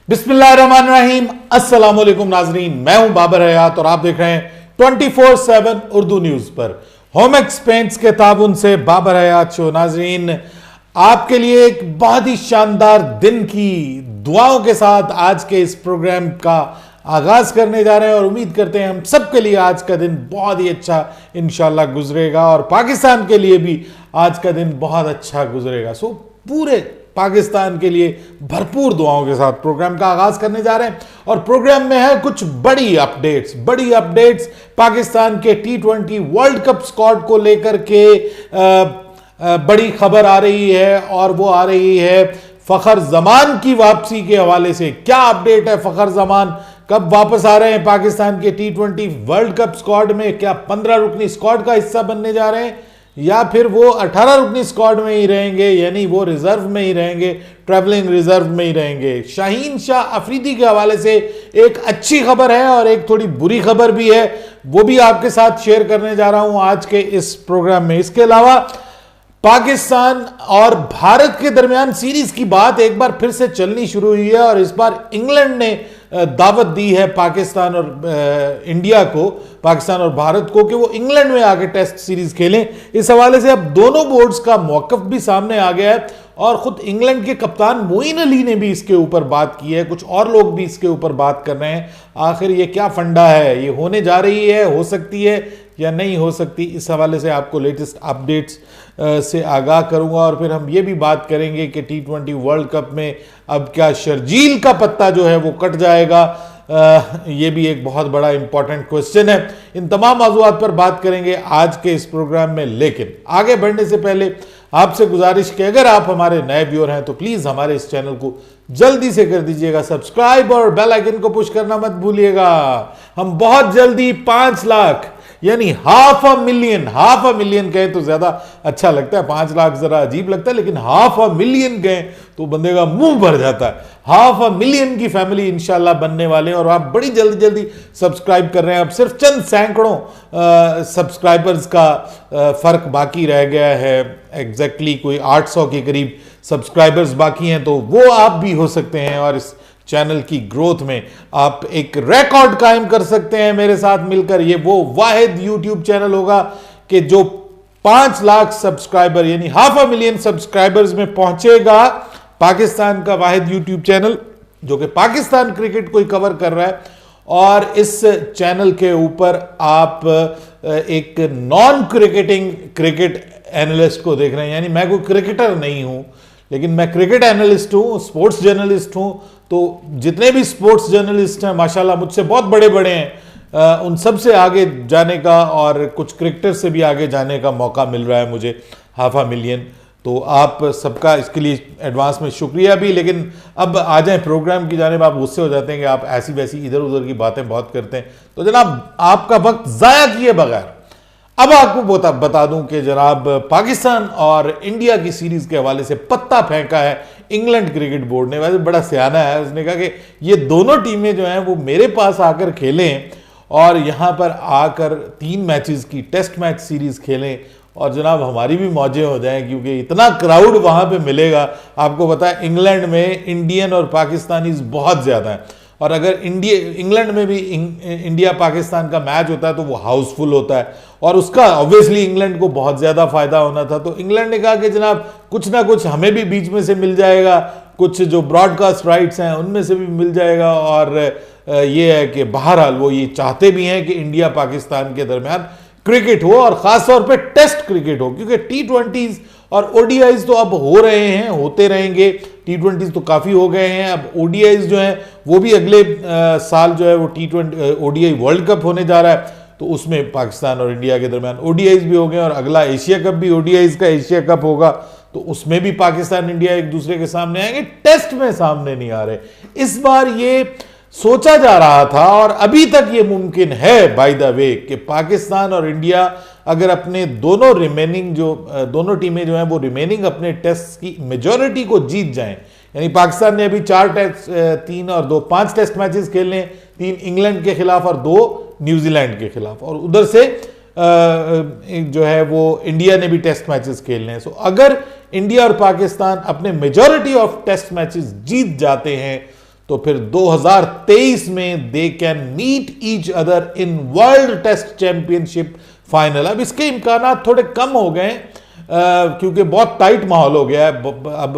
बिस्मिल्लाहिर्रहमानिर्रहीम, अस्सलाम वालेकुम नाजरीन। मैं हूं बाबर हयात और आप देख रहे हैं 24/7 उर्दू न्यूज पर। होम एक्सपेंस के ताबुन से बाबर हयात शो। नाजरीन, आपके लिए एक बहुत ही शानदार दिन की दुआओं के साथ आज के इस प्रोग्राम का आगाज करने जा रहे हैं और उम्मीद करते हैं हम सबके लिए आज का दिन बहुत ही अच्छा इंशाल्लाह गुजरेगा और पाकिस्तान के लिए भी आज का दिन बहुत अच्छा गुजरेगा। सो पूरे पाकिस्तान के लिए भरपूर दुआओं के साथ प्रोग्राम का आगाज करने जा रहे हैं और प्रोग्राम में है कुछ बड़ी अपडेट्स पाकिस्तान के T20 वर्ल्ड कप स्क्वाड को लेकर के बड़ी खबर आ रही है और वो आ रही है फखर जमान की वापसी के हवाले से। क्या अपडेट है? फखर जमान कब वापस आ रहे हैं पाकिस्तान के T20 वर्ल्ड कप स्क्वाड में? क्या 15 रुकनी स्क्वाड का हिस्सा बनने जा रहे हैं या फिर वो 18 रुकनी स्क्वाड में ही रहेंगे, यानी वो रिजर्व में ही रहेंगे, ट्रैवलिंग रिजर्व में ही रहेंगे? शाहीन शाह अफरीदी के हवाले से एक अच्छी खबर है और एक थोड़ी बुरी खबर भी है, वो भी आपके साथ शेयर करने जा रहा हूं आज के इस प्रोग्राम में। इसके अलावा पाकिस्तान और भारत के दरमियान सीरीज की बात एक बार फिर से चलनी शुरू हुई है और इस बार इंग्लैंड ने दावत दी है पाकिस्तान और इंडिया को, पाकिस्तान और भारत को, कि वो इंग्लैंड में आके टेस्ट सीरीज खेलें। इस हवाले से अब दोनों बोर्ड्स का मौकफ भी सामने आ गया है और खुद इंग्लैंड के कप्तान मोइन अली ने भी इसके ऊपर बात की है, कुछ और लोग भी इसके ऊपर बात कर रहे हैं। आखिर ये क्या फंडा है, ये होने जा रही है, हो सकती है या नहीं हो सकती? इस हवाले से आपको लेटेस्ट अपडेट्स से आगाह करूंगा और फिर हम ये भी बात करेंगे कि T20 वर्ल्ड कप में अब क्या शर्जील का पत्ता जो है वो कट जाएगा? ये भी एक बहुत बड़ा इंपॉर्टेंट क्वेश्चन है। इन तमाम मौज़ूआत पर बात करेंगे आज के इस प्रोग्राम में, लेकिन आगे बढ़ने से पहले आपसे गुजारिश कि अगर आप हमारे नए व्यूअर हैं तो प्लीज हमारे इस चैनल को जल्दी से कर दीजिएगा सब्सक्राइब और बेल आइकन को पुश करना मत भूलिएगा। हम बहुत जल्दी 5 लाख यानी हाफ अ मिलियन कहें तो ज्यादा अच्छा लगता है, 5 लाख जरा अजीब लगता है, लेकिन हाफ अ मिलियन कहें तो बंदे का मुंह भर जाता है। हाफ अ मिलियन की फैमिली इंशाल्लाह बनने वाले हैं और आप बड़ी जल्दी सब्सक्राइब कर रहे हैं। अब सिर्फ चंद सैकड़ों सब्सक्राइबर्स का फर्क बाकी रह गया है, एग्जैक्टली कोई 800 के करीब सब्सक्राइबर्स बाकी हैं, तो वो आप भी हो सकते हैं और इस चैनल की ग्रोथ में आप एक रिकॉर्ड कायम कर सकते हैं मेरे साथ मिलकर। ये वो वाहिद यूट्यूब चैनल होगा कि जो 5 लाख सब्सक्राइबर यानी हाफ अ मिलियन सब्सक्राइबर्स में पहुंचेगा। पाकिस्तान का वाहिद यूट्यूब चैनल जो कि पाकिस्तान क्रिकेट को ही कवर कर रहा है और इस चैनल के ऊपर आप एक नॉन क्रिकेट एनालिस्ट को देख रहे हैं। यानी मैं कोई क्रिकेटर नहीं हूं, लेकिन मैं क्रिकेट एनालिस्ट हूं, स्पोर्ट्स जर्नलिस्ट हूं। तो जितने भी स्पोर्ट्स जर्नलिस्ट हैं माशाल्लाह मुझसे बहुत बड़े बड़े हैं, उन सब से आगे जाने का और कुछ क्रिकेटर से भी आगे जाने का मौका मिल रहा है मुझे, हाफ अ मिलियन। तो आप सबका इसके लिए एडवांस में शुक्रिया भी। लेकिन अब आ जाएं प्रोग्राम की जानिब। आप गुस्से हो जाते हैं कि आप ऐसी वैसी इधर उधर की बातें बहुत करते हैं, तो जनाब आपका वक्त ज़ाया किए बगैर अब आपको बता दूं कि जनाब पाकिस्तान और इंडिया की सीरीज के हवाले से पत्ता फेंका है इंग्लैंड क्रिकेट बोर्ड ने। वैसे बड़ा सियाना है, उसने कहा कि ये दोनों टीमें जो हैं वो मेरे पास आकर खेलें और यहां पर आकर 3 मैचेस की टेस्ट मैच सीरीज खेलें और जनाब हमारी भी मौजें हो जाएं, क्योंकि इतना क्राउड वहां पे मिलेगा। आपको पता है इंग्लैंड में इंडियन और पाकिस्तानीज बहुत ज्यादा हैं और अगर इंग्लैंड में भी इंडिया पाकिस्तान का मैच होता है तो वो हाउसफुल होता है और उसका ऑब्वियसली इंग्लैंड को बहुत ज्यादा फायदा होना था। तो इंग्लैंड ने कहा कि जनाब कुछ ना कुछ हमें भी बीच में से मिल जाएगा, कुछ जो ब्रॉडकास्ट राइट्स हैं उनमें से भी मिल जाएगा। और ये है कि बहरहाल वो ये चाहते भी हैं कि इंडिया पाकिस्तान के दरमियान क्रिकेट हो और खासतौर पर टेस्ट क्रिकेट हो, क्योंकि T20s और ODIs तो अब हो रहे हैं, होते रहेंगे। T20s तो काफी हो गए हैं, अब ODIs जो हैं वो भी अगले साल जो है वो T20 ODI वर्ल्ड कप होने जा रहा है, तो उसमें पाकिस्तान और इंडिया के दरमियान ODIs भी हो गए और अगला एशिया कप भी ODIs का एशिया कप होगा, तो उसमें भी पाकिस्तान इंडिया एक दूसरे के सामने आएंगे। टेस्ट में सामने नहीं आ रहे। इस बार ये सोचा जा रहा था और अभी तक ये मुमकिन है बाय द वे कि पाकिस्तान और इंडिया अगर अपने दोनों टीमें जो हैं वो रिमेनिंग अपने टेस्ट की मेजॉरिटी को जीत जाएं। यानी पाकिस्तान ने अभी 4 टेस्ट 3 और 2 5 टेस्ट मैचेस खेलने, 3 इंग्लैंड के खिलाफ और 2 न्यूजीलैंड के खिलाफ, और उधर से जो है वो इंडिया ने भी टेस्ट मैचेस खेलने हैं। सो अगर इंडिया और पाकिस्तान अपने मेजॉरिटी ऑफ टेस्ट मैचेस जीत जाते हैं तो फिर 2023 में they can meet each other in world test championship final. अब इसके इम्कानात थोड़े कम हो गए क्योंकि बहुत टाइट माहौल हो गया है। अब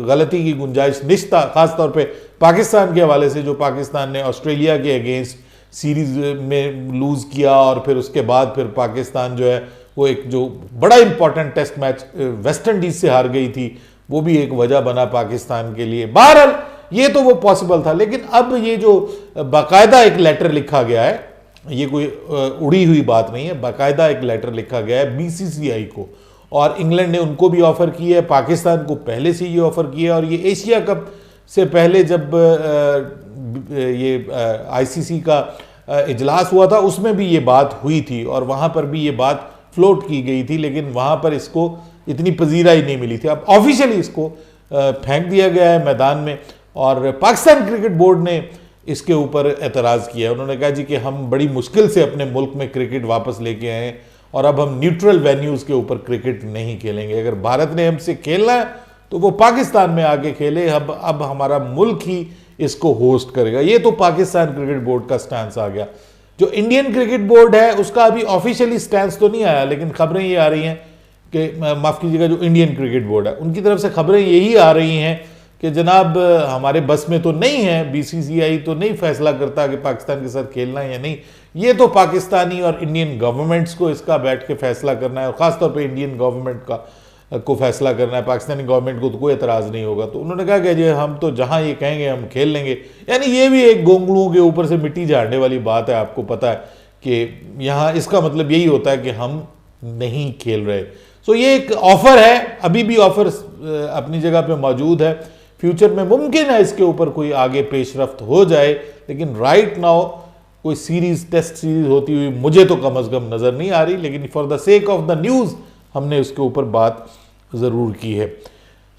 गलती की गुंजाइश निश्ता, खासतौर पे पाकिस्तान के हवाले से, जो पाकिस्तान ने ऑस्ट्रेलिया के अगेंस्ट सीरीज में लूज किया और फिर उसके बाद फिर पाकिस्तान जो है वो एक जो बड़ा important test match West Indies से हार गई थी, वो भी एक वजह बना पाकिस्तान के लिए। बहरहाल ये तो वो पॉसिबल था, लेकिन अब ये जो बाकायदा एक लेटर लिखा गया है, ये कोई उड़ी हुई बात नहीं है, बाकायदा एक लेटर लिखा गया है बीसीसीआई को, और इंग्लैंड ने उनको भी ऑफर की है, पाकिस्तान को पहले से ये ऑफर किया, और ये एशिया कप से पहले जब ये आईसीसी का इजलास हुआ था उसमें भी ये बात हुई थी और वहां पर भी ये बात फ्लोट की गई थी, लेकिन वहां पर इसको इतनी पजीराई नहीं मिली थी। अब ऑफिशियली इसको फेंक दिया गया है मैदान में, और पाकिस्तान क्रिकेट बोर्ड ने इसके ऊपर एतराज़ किया। उन्होंने कहा जी कि हम बड़ी मुश्किल से अपने मुल्क में क्रिकेट वापस लेके आए और अब हम न्यूट्रल वेन्यूज़ के ऊपर क्रिकेट नहीं खेलेंगे। अगर भारत ने हमसे खेलना है तो वो पाकिस्तान में आके खेले, अब हमारा मुल्क ही इसको होस्ट करेगा। ये तो पाकिस्तान क्रिकेट बोर्ड का स्टैंस आ गया। जो इंडियन क्रिकेट बोर्ड है उसका अभी ऑफिशियली स्टैंस तो नहीं आया, लेकिन खबरें ये आ रही हैं कि, माफ़ कीजिएगा, जो इंडियन क्रिकेट बोर्ड है उनकी तरफ से खबरें यही आ रही हैं कि जनाब हमारे बस में तो नहीं है, बीसीसीआई तो नहीं फैसला करता कि पाकिस्तान के साथ खेलना है या नहीं, ये तो पाकिस्तानी और इंडियन गवर्नमेंट्स को इसका बैठ के फैसला करना है, और ख़ासतौर पे इंडियन गवर्नमेंट को फैसला करना है। पाकिस्तानी गवर्नमेंट को तो कोई एतराज़ नहीं होगा। तो उन्होंने कहा कि जी हम तो जहाँ ये कहेंगे हम खेल लेंगे। यानी ये भी एक गोंगलुओं के ऊपर से मिट्टी झाड़ने वाली बात है। आपको पता है कि यहाँ इसका मतलब यही होता है कि हम नहीं खेल रहे। सो ये एक ऑफ़र है, अभी भी ऑफ़र अपनी जगह पे मौजूद है। फ्यूचर में मुमकिन है इसके ऊपर कोई आगे पेशरफ्त हो जाए, लेकिन राइट नाउ कोई सीरीज, टेस्ट सीरीज होती हुई मुझे तो कम अज़ कम नज़र नहीं आ रही। लेकिन for the sake of the news हमने उसके ऊपर बात ज़रूर की है।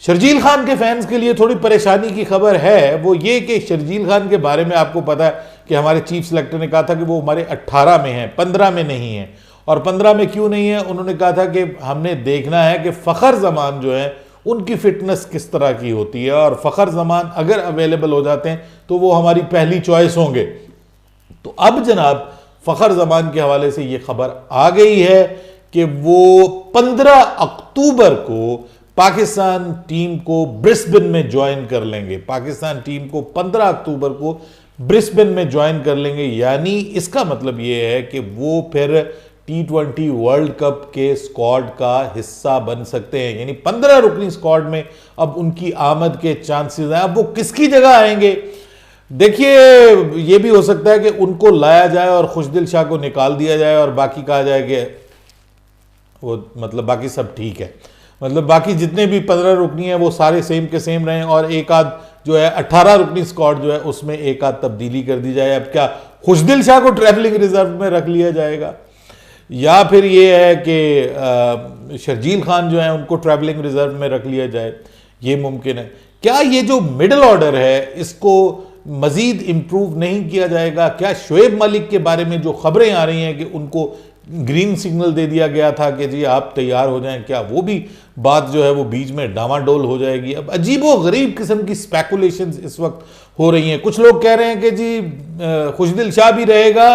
शर्जील खान के फैंस के लिए थोड़ी परेशानी की खबर है, वो ये कि शर्जील खान के बारे में आपको पता है कि हमारे चीफ सेलेक्टर ने कहा था कि वो हमारे 18 में हैं, 15 में नहीं है। और 15 में क्यों नहीं है? उन्होंने कहा था कि हमने देखना है कि फ़खर जमान जो है उनकी फिटनेस किस तरह की होती है, और फ़खर जमान अगर अवेलेबल हो जाते हैं तो वो हमारी पहली चॉइस होंगे। तो अब जनाब फ़खर जमान के हवाले से ये खबर आ गई है कि वो 15 अक्टूबर को पाकिस्तान टीम को ब्रिस्बेन में ज्वाइन कर लेंगे। पाकिस्तान टीम को 15 अक्टूबर को ब्रिस्बेन में ज्वाइन कर लेंगे। यानी इसका मतलब ये है कि वो फिर T20 वर्ल्ड कप के स्क्वाड का हिस्सा बन सकते हैं। यानी 15 रुकनी स्क्वाड में अब उनकी आमद के चांसेस हैं। अब वो किसकी जगह आएंगे? देखिए, ये भी हो सकता है कि उनको लाया जाए और खुशदिल शाह को निकाल दिया जाए और बाकी कहा जाए कि वो मतलब बाकी सब ठीक है, मतलब बाकी जितने भी 15 रुकनी है वो सारे सेम के सेम रहें, और एक आध जो है 18 रुकनी स्क्वाड जो है उसमें एक आध तब्दीली कर दी जाए। अब क्या खुशदिल शाह को ट्रैवलिंग रिजर्व में रख लिया जाएगा, या फिर ये है कि शर्जील खान जो है उनको ट्रैवलिंग रिजर्व में रख लिया जाए? ये मुमकिन है। क्या ये जो मिडल ऑर्डर है इसको मजीद इम्प्रूव नहीं किया जाएगा? क्या शोएब मलिक के बारे में जो खबरें आ रही हैं कि उनको ग्रीन सिग्नल दे दिया गया था कि जी आप तैयार हो जाएं, क्या वो भी बात जो है वो बीच में डामाडोल हो जाएगी? अब अजीबो गरीब किस्म की स्पेकुलेशंस इस वक्त हो रही हैं। कुछ लोग कह रहे हैं कि जी खुशदिल शाह भी रहेगा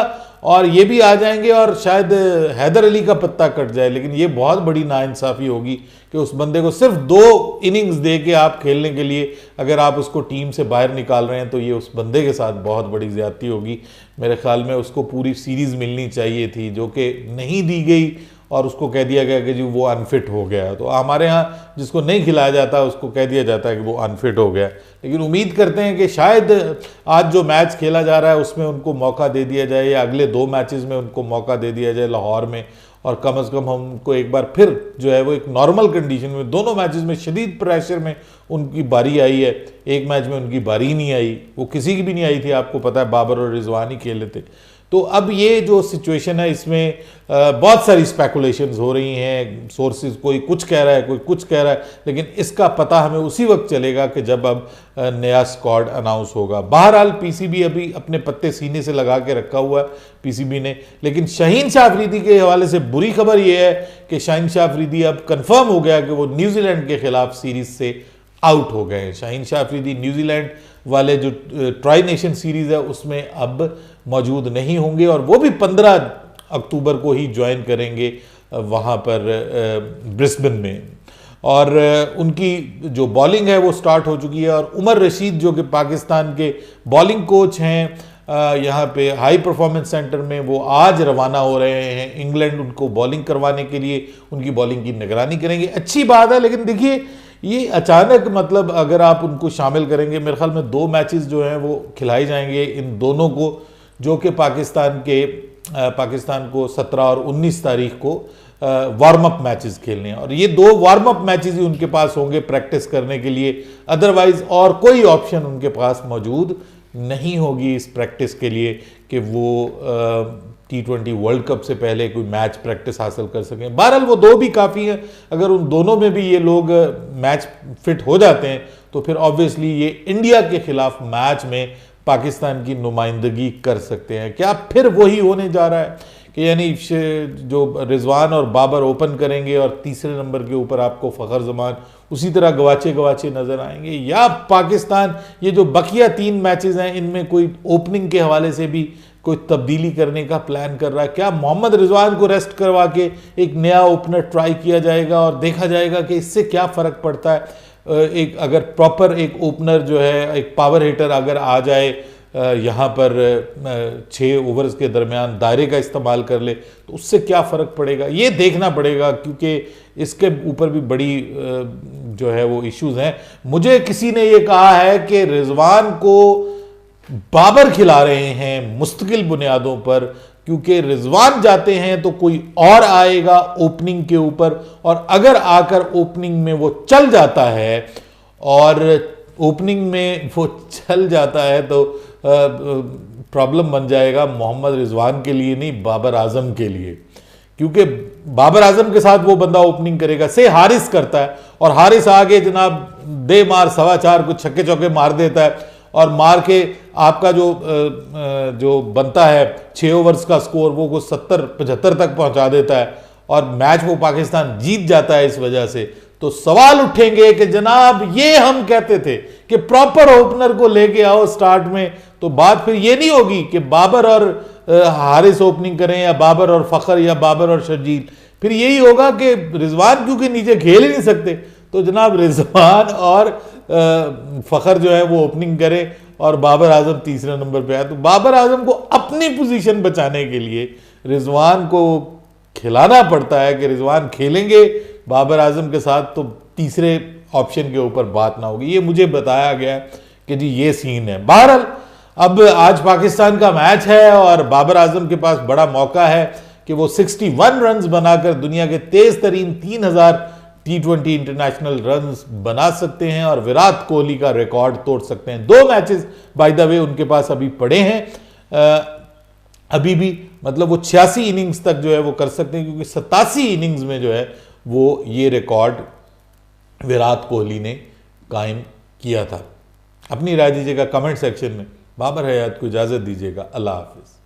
और ये भी आ जाएंगे और शायद हैदर अली का पत्ता कट जाए, लेकिन ये बहुत बड़ी नाइंसाफ़ी होगी कि उस बंदे को सिर्फ 2 इनिंग्स दे के आप खेलने के लिए अगर आप उसको टीम से बाहर निकाल रहे हैं तो ये उस बंदे के साथ बहुत बड़ी ज़्यादती होगी। मेरे ख्याल में उसको पूरी सीरीज़ मिलनी चाहिए थी, जो कि नहीं दी गई और उसको कह दिया गया कि जी वो अनफिट हो गया। तो हमारे यहाँ जिसको नहीं खिलाया जाता उसको कह दिया जाता है कि वो अनफिट हो गया। लेकिन उम्मीद करते हैं कि शायद आज जो मैच खेला जा रहा है उसमें उनको मौका दे दिया जाए, या अगले 2 मैचेस में उनको मौका दे दिया जाए लाहौर में, और कम से कम हमको एक बार फिर जो है वो एक नॉर्मल कंडीशन में, दोनों मैचेस में शदीद प्रेशर में उनकी बारी आई है। एक मैच में उनकी बारी नहीं आई, वो किसी की भी नहीं आई थी, आपको पता है बाबर और रिजवान ही खेले थे। तो अब ये जो सिचुएशन है इसमें बहुत सारी स्पेकुलेशंस हो रही हैं, सोर्सेज कोई कुछ कह रहा है कोई कुछ कह रहा है, लेकिन इसका पता हमें उसी वक्त चलेगा कि जब अब नया स्क्वाड अनाउंस होगा। बहरहाल पीसीबी अभी अपने पत्ते सीने से लगा के रखा हुआ है पीसीबी ने। लेकिन शाहीन शाह अफरीदी के हवाले से बुरी खबर यह है कि शाहीन शाह अफरीदी अब कन्फर्म हो गया कि वो न्यूजीलैंड के खिलाफ सीरीज से आउट हो गए हैं। शाहीन शाह अफरीदी न्यूजीलैंड वाले जो ट्राई नेशन सीरीज है उसमें अब मौजूद नहीं होंगे, और वो भी 15 अक्टूबर को ही ज्वाइन करेंगे वहाँ पर ब्रिस्बेन में। और उनकी जो बॉलिंग है वो स्टार्ट हो चुकी है, और उमर रशीद जो कि पाकिस्तान के बॉलिंग कोच हैं यहाँ पे हाई परफॉर्मेंस सेंटर में, वो आज रवाना हो रहे हैं इंग्लैंड उनको बॉलिंग करवाने के लिए, उनकी बॉलिंग की निगरानी करेंगे। अच्छी बात है, लेकिन देखिए ये अचानक मतलब अगर आप उनको शामिल करेंगे, मेरे ख्याल में 2 मैचेस जो हैं वो खिलाए जाएंगे इन दोनों को, जो कि पाकिस्तान को 17 और 19 तारीख को वार्म अप मैचेस खेलने हैं, और ये 2 वार्म अप मैचेस ही उनके पास होंगे प्रैक्टिस करने के लिए, अदरवाइज और कोई ऑप्शन उनके पास मौजूद नहीं होगी इस प्रैक्टिस के लिए कि वो T20 वर्ल्ड कप से पहले कोई मैच प्रैक्टिस हासिल कर सकें। बहरहाल वो 2 भी काफ़ी हैं, अगर उन दोनों में भी ये लोग मैच फिट हो जाते हैं तो फिर ऑब्वियसली ये इंडिया के खिलाफ मैच में पाकिस्तान की नुमाइंदगी कर सकते हैं। क्या फिर वही होने जा रहा है कि यानी जो रिजवान और बाबर ओपन करेंगे और तीसरे नंबर के ऊपर आपको फ़खर जमान उसी तरह गवाचे गवाचे नजर आएंगे, या पाकिस्तान ये जो बकिया 3 मैचेस हैं इनमें कोई ओपनिंग के हवाले से भी कोई तब्दीली करने का प्लान कर रहा है? क्या मोहम्मद रिजवान को रेस्ट करवा के एक नया ओपनर ट्राई किया जाएगा और देखा जाएगा कि इससे क्या फ़र्क पड़ता है? एक अगर प्रॉपर एक ओपनर जो है, एक पावर हिटर अगर आ जाए यहाँ पर 6 ओवर्स के दरमियान दायरे का इस्तेमाल कर ले तो उससे क्या फ़र्क पड़ेगा, ये देखना पड़ेगा, क्योंकि इसके ऊपर भी बड़ी जो है वो इश्यूज हैं। मुझे किसी ने ये कहा है कि रिजवान को बाबर खिला रहे हैं मुस्तकिल बुनियादों पर, क्योंकि रिजवान जाते हैं तो कोई और आएगा ओपनिंग के ऊपर, और अगर आकर ओपनिंग में वो चल जाता है और ओपनिंग में वो चल जाता है तो प्रॉब्लम बन जाएगा मोहम्मद रिजवान के लिए नहीं, बाबर आजम के लिए, क्योंकि बाबर आजम के साथ वो बंदा ओपनिंग करेगा। से हारिस करता है और हारिस आगे जनाब दे मार 4.25 कुछ छक्के चौके मार देता है, और मार के आपका जो बनता है 6 ओवर्स का स्कोर वो को 70-75 तक पहुंचा देता है, और मैच वो पाकिस्तान जीत जाता है इस वजह से। तो सवाल उठेंगे कि जनाब ये हम कहते थे कि प्रॉपर ओपनर को लेके आओ स्टार्ट में, तो बात फिर ये नहीं होगी कि बाबर और हारिस ओपनिंग करें या बाबर और फ़खर या बाबर और शर्जील, फिर यही होगा कि रिजवान क्योंकि नीचे खेल ही नहीं सकते तो जनाब रिजवान और फ़खर जो है वो ओपनिंग करे और बाबर आजम तीसरे नंबर पे आए। तो बाबर आजम को अपनी पोजीशन बचाने के लिए रिजवान को खिलाना पड़ता है कि रिजवान खेलेंगे बाबर आजम के साथ तो तीसरे ऑप्शन के ऊपर बात ना होगी। ये मुझे बताया गया कि जी ये सीन है। बहरहाल अब आज पाकिस्तान का मैच है और बाबर आजम के पास बड़ा मौका है कि वो 61 रन्स बनाकर दुनिया के तेज तरीन 3000 T20 इंटरनेशनल रन्स बना सकते हैं और विराट कोहली का रिकॉर्ड तोड़ सकते हैं। 2 मैचेस बाय द वे उनके पास अभी पड़े हैं, अभी भी मतलब वो 86 इनिंग्स तक जो है वो कर सकते हैं, क्योंकि 87 इनिंग्स में जो है वो ये रिकॉर्ड विराट कोहली ने कायम किया था। अपनी राय दीजिएगा कमेंट सेक्शन में। बाबर हयात को इजाजत दीजिएगा। अल्लाह हाफिज।